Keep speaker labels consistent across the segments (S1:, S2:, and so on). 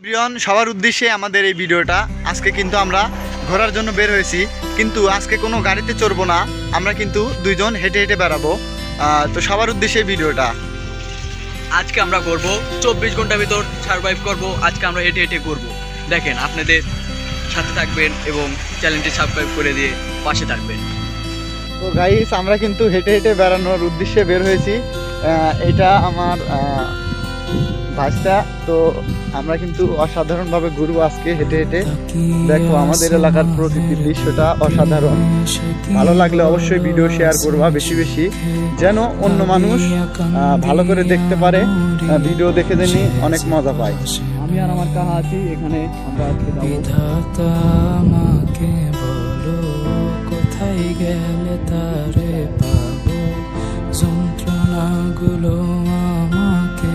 S1: প্রিয়ন সবার উদ্দেশ্যে আমাদের এই ভিডিওটা। আজকে কিন্তু আমরা ঘোরার জন্য বের হয়েছি, কিন্তু আজকে কোনো গাড়িতে চড়বো না, আমরা কিন্তু দুইজন হেঁটে হেঁটে বেড়াবো। তো সবার উদ্দেশ্যে এই ভিডিওটা।
S2: আজকে আমরা করব 24 ঘন্টার ভিতর সার্ভাইভ করব। আজকে আমরা হেঁটে হেঁটে ঘুরবো। দেখেন, আপনাদের সাথে থাকবেন এবং চ্যানেলটি সাবস্ক্রাইব করে দিয়ে পাশে থাকবেন।
S1: তো গাইস, আমরা কিন্তু হেঁটে হেঁটে বেড়ানোর উদ্দেশ্যে বের হয়েছি। এটা আমার বাসটা। তো আমরা কিন্তু অসাধারণভাবে ঘুরবো আজকে হেঁটে হেঁটে। দেখো, আমাদের এলাকার প্রকৃতির দৃশ্যটা অসাধারণ। ভালো লাগলে অবশ্যই ভিডিও শেয়ার করবা বেশি বেশি, যেন অন্য মানুষ ভালো করে দেখতে পারে, ভিডিও দেখে যেন অনেক মজা পায়।
S2: আমি আর আমার কাহা আছি এখানে। আমরা আজকে
S3: কোথায় গেলে তারে পাবো, যন্ত্রণাগুলো আমাকে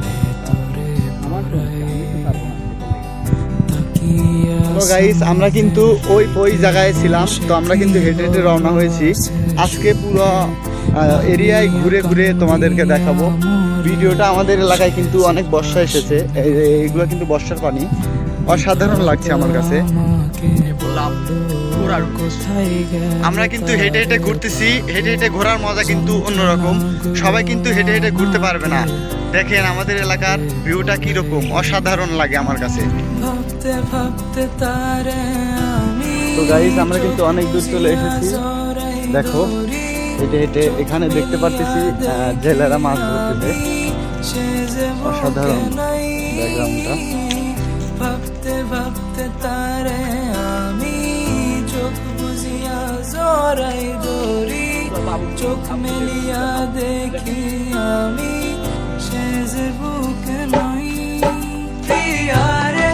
S3: ভেতরে
S1: তো গাইস, আমরা কিন্তু ওই জায়গায় ছিলাম। তো আমরা কিন্তু হেঁটে হেঁটে রওনা হয়েছি। আজকে পুরো এরিয়ায় ঘুরে ঘুরে তোমাদেরকে দেখাবো। ভিডিওটা আমাদের এলাকায় কিন্তু অনেক বর্ষা এসেছে, এইগুলো কিন্তু বর্ষার পানি। অসাধারণ লাগছে আমার কাছে। আমরা কিন্তু হেঁটে হেঁটে ঘুরতেছি। হেঁটে হেঁটে ঘোরার মজা কিন্তু অন্যরকম। সবাই কিন্তু হেঁটে হেঁটে ঘুরতে পারবে না। দেখেন আমাদের এলাকার ভিউটা কিরকম অসাধারণ লাগে আমার কাছে। তো গাইস, আমরা কিন্তু অনেক দূর চলে এসেছি। দেখো, হেঁটে হেঁটে এখানে দেখতে পারতেছি জেলেরা মাছ ধরতেছে। অসাধারণ ব্যাকগ্রাউন্ডটা।
S3: ভাবতে ভাবতে তারে আমি চোখ বুঝিয়া জড়াই ধরি, চোখ মেলিয়া দেখি আমি সে যে বুকে নই। প্রিয়ারে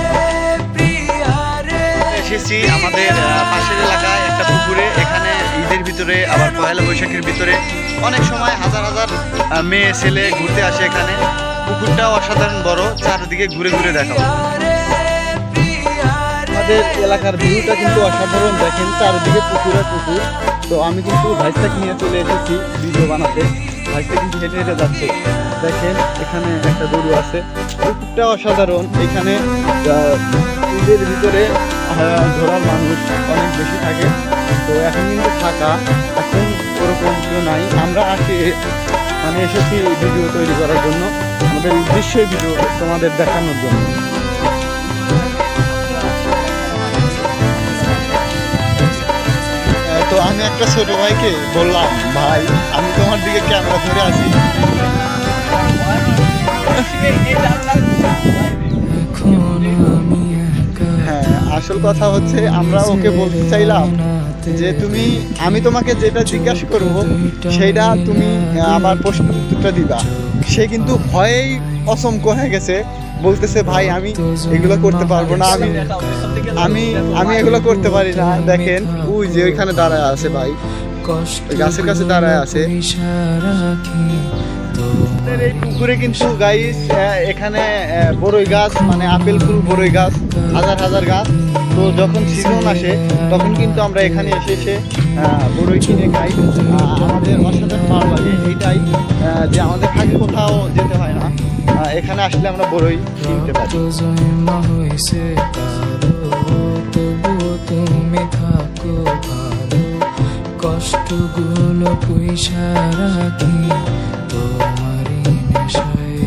S3: প্রিয়ারে
S1: এসেছি আমাদের পাশের এলাকায় একটা পুকুরে। এখানে ঈদের ভিতরে আবার পয়লা বৈশাখের ভিতরে অনেক সময় হাজার হাজার মেয়ে ছেলে ঘুরতে আসে এখানে। পুকুরটা অসাধারণ বড়, চারিদিকে ঘুরে ঘুরে দেখাবো। আমাদের এলাকার ভিউটা কিন্তু অসাধারণ। দেখেন চারিদিকে পুকুরে পুকুর। তো আমি কিন্তু ভাইসটাকে নিয়ে চলে এসেছি ভিডিও বানাতে। ভাইসটা কিন্তু হেঁটে হেঁটে যাচ্ছে। দেখেন এখানে একটা গরু আছে। পুকুরটা অসাধারণ। এখানে ঈদের ভিতরে ঘোরার মানুষ অনেক বেশি থাকে। তো এখন কিন্তু ফাঁকা, এখন ওরকম কেউ নাই। আমরা আসি এসেছি ভিডিও তৈরি করার জন্য, আমাদের উদ্দেশ্যই ভিডিও তোমাদের দেখানোর জন্য। তো আমি একটা ছোট ভাইকে বললাম, ভাই আমি তোমার দিকে ক্যামেরা ধরে আছি। হ্যাঁ, আসল কথা হচ্ছে আমরা ওকে বলতে চাইলাম যে আমি তোমাকে যেটা জিজ্ঞাসা করবো সেইটা তুমি আমার প্রশ্ন উত্তরটা দিবা। সে কিন্তু ভয়েই অচমক হয়ে গেছে, বলতেছে ভাই আমি এগুলো করতে পারবো না, আমি এগুলো করতে পারি না। দেখেন ওই যে ওইখানে দাঁড়ায় আছে ভাই, গাছের কাছে দাঁড়ায় আছে। এই পুকুরে কিন্তু গাইস এখানে বড়ই গাছ, আপেল ফুল বড়ই গাছ, হাজার হাজার গাছ। তো যখন সিজন আসে তখন কিন্তু আমরা এখানে এসে বড়ই কিনে খাই। আমাদের অসাধারণ ভালো লাগে এইটাই, যে আমাদের খালি কোথাও যেতে হয় না, এখানে আসলে আমরা বড়ই কিনতে পারি।
S3: তুমি থাকো ভালো, কষ্টগুলো পয়সা রাখি তোমারই নেশায়।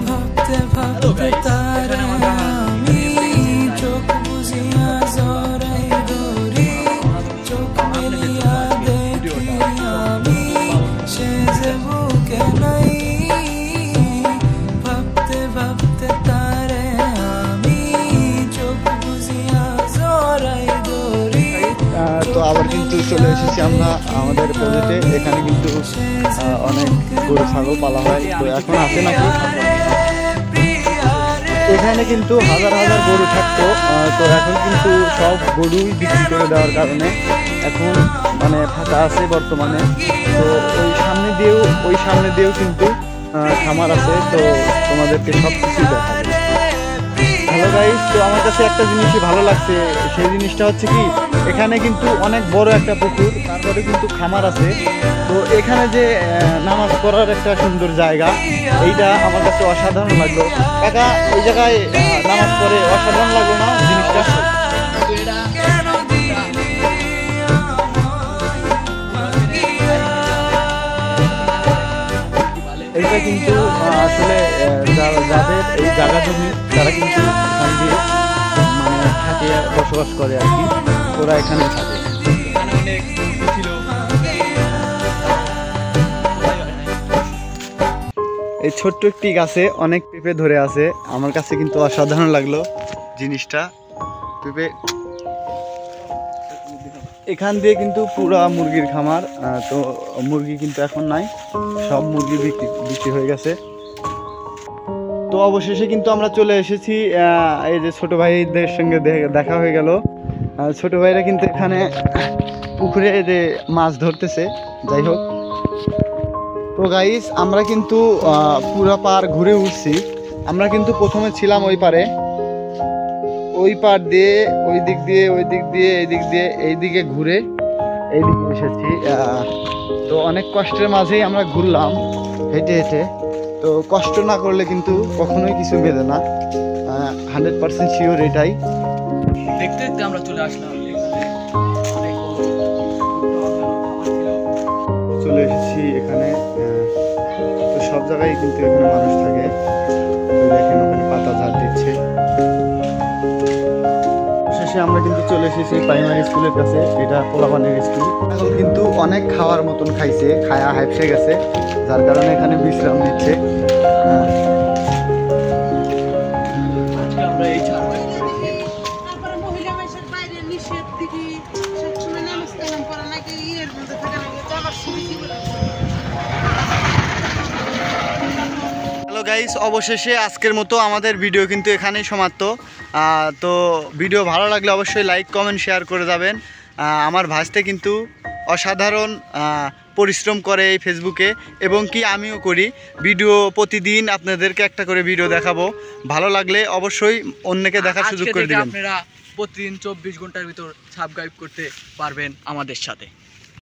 S3: ভাবতে ভাবতে তারে আমি চোখ বুঝিয়া জড়াই ধরি, চোখ মেলিয়া দেখি আমি সে যে বুকে নাই। ভাবতে ভাবতে তারে আমি চোখ বুঝিয়া জড়াই ধরি।
S1: তো আবার কিন্তু চলে এসেছি আমরা আমাদের প্রজেক্টে। এখানে কিন্তু অনেক গরু ছাগল পালা হয়। তো এখন আছে নাকি, এখানে কিন্তু হাজার হাজার গরু থাকতো। তো এখন কিন্তু সব গরুই বিক্রি করে দেওয়ার কারণে এখন ফাঁকা আছে বর্তমানে। তো ওই সামনে দিয়েও কিন্তু খামার আছে। তো তোমাদেরকে সব কিছুই দেখাবে। হ্যালো গাইস, তো আমার কাছে একটা জিনিসই ভালো লাগছে। সেই জিনিসটা হচ্ছে কি, এখানে কিন্তু অনেক বড় একটা পুকুর, তারপরে কিন্তু খামার আছে। তো এখানে যে নামাজ পড়ার একটা সুন্দর জায়গা, এইটা আমার কাছে অসাধারণ লাগলো। কাকা এই জায়গায় নামাজ পড়ে অসাধারণ লাগলো না জিনিসটা? এইটা কিন্তু আসলে যাদের এই জায়গা জমি তারা কিন্তু এখান দিয়ে মানে থাকে, বসবাস করে আর কি, ওরা এখানে থাকে।
S2: এখানে অনেক মুরগি ছিল।
S1: এই ছোট্ট একটি গাছে অনেক পেঁপে ধরে আছে, আমার কাছে কিন্তু অসাধারণ লাগলো জিনিসটা। পেঁপে এখান দিয়ে কিন্তু পুরা মুরগির খামার, তো মুরগি কিন্তু এখন নাই, সব মুরগি বিক্রি হয়ে গেছে। তো অবশেষে কিন্তু আমরা চলে এসেছি, এই যে ছোট ভাইদের সঙ্গে দেখা হয়ে গেল। ছোট ভাইরা কিন্তু এখানে পুকুরে যে মাছ ধরতেছে। যাই হোক, তো গাইস আমরা কিন্তু পুরা পার ঘুরে উঠছি। আমরা কিন্তু প্রথমে ছিলাম ওই পারে, ওই পার দিয়ে ওই দিক দিয়ে ওই দিক দিয়ে এই দিক দিয়ে এই দিকে ঘুরে এই দিকে এসেছি। তো অনেক কষ্টের মাঝেই আমরা ঘুরলাম হেঁটে হেঁটে। তো কষ্ট না করলে কিন্তু কখনোই কিছু মেলে না, 100% শিওর এটাই।
S2: দেখতে দেখতে আমরা চলে আসলাম
S1: চলে এসেছি এখানে। তো সব জায়গায় কিন্তু এখানে মানুষ থাকে। তো দেখেন ওখানে পাতা ঝাড় দিচ্ছে। শেষে আমরা কিন্তু চলে এসেছি প্রাইমারি স্কুলের কাছে, এটা পোলাপানের স্কুল। এখন কিন্তু অনেক খাওয়ার মতন খাইছে, খায়া হাইপসে গেছে, যার কারণে এখানে বিশ্রাম নিচ্ছে।
S2: আজকে আমরা এই
S4: তারপরে মহিলা মানুষের বাইরে নিষেধ দিকে সবসময় নামাজ কালাম পড়া লাগে, ইয়ের মধ্যে থাকা লাগে, যাবার সুবিধি বলে।
S1: হ্যালো গাইস, অবশেষে আজকের মতো আমাদের ভিডিও কিন্তু এখানেই সমাপ্ত। তো ভিডিও ভালো লাগলে অবশ্যই লাইক কমেন্ট শেয়ার করে যাবেন। আমার ভাইস্তে কিন্তু অসাধারণ পরিশ্রম করে এই ফেসবুকে, এবং কি আমিও করি ভিডিও, প্রতিদিন আপনাদেরকে একটা করে ভিডিও দেখাবো। ভালো লাগলে অবশ্যই অন্যকে দেখার সুযোগ করে দিবেন।
S2: আপনারা প্রতিদিন 24 ঘন্টার ভিতর সাবস্ক্রাইব করতে পারবেন আমাদের সাথে।